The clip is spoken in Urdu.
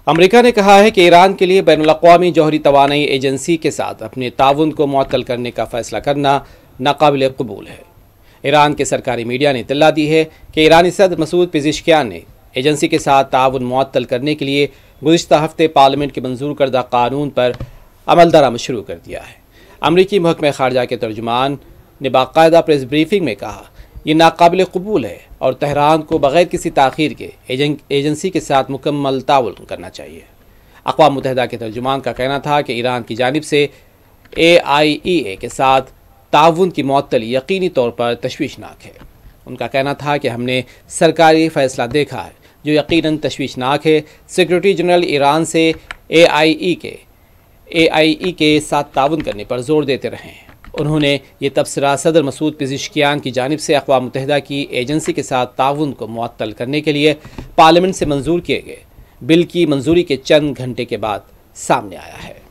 امریکہ نے کہا ہے کہ ایران کے لیے بین الاقوامی جوہری توانائی ایجنسی کے ساتھ اپنے تعاون کو معطل کرنے کا فیصلہ کرنا ناقابل قبول ہے۔ ایران کے سرکاری میڈیا نے اطلاع دی ہے کہ ایرانی صدر مسعود پزشکیان نے ایجنسی کے ساتھ تعاون معطل کرنے کے لیے گزشتہ ہفتے پارلیمنٹ کے منظور کردہ قانون پر عمل درآمد شروع کر دیا ہے۔ امریکی محکمہ خارجہ کے ترجمان نے باقاعدہ پریس بریفنگ میں کہا، یہ ناقابل قبول ہے اور تہران کو بغیر کسی تاخیر کے ایجنسی کے ساتھ مکمل تعاون کرنا چاہیے۔ اقوام متحدہ کے ترجمان کا کہنا تھا کہ ایران کی جانب سے AIEA کے ساتھ تعاون کی معطلی یقینی طور پر تشویشناک ہے۔ ان کا کہنا تھا کہ ہم نے سرکاری فیصلہ دیکھا ہے جو یقیناً تشویشناک ہے۔ سیکریٹری جنرل ایران سے AIE کے ساتھ تعاون کرنے پر زور دیتے رہے ہیں۔ انہوں نے یہ تبصرہ صدر مسعود پزشکیان کی جانب سے اقوام متحدہ کی ایجنسی کے ساتھ تعاون کو معطل کرنے کے لیے پارلیمنٹ سے منظور کیے گئے بل کی منظوری کے چند گھنٹے کے بعد سامنے آیا ہے۔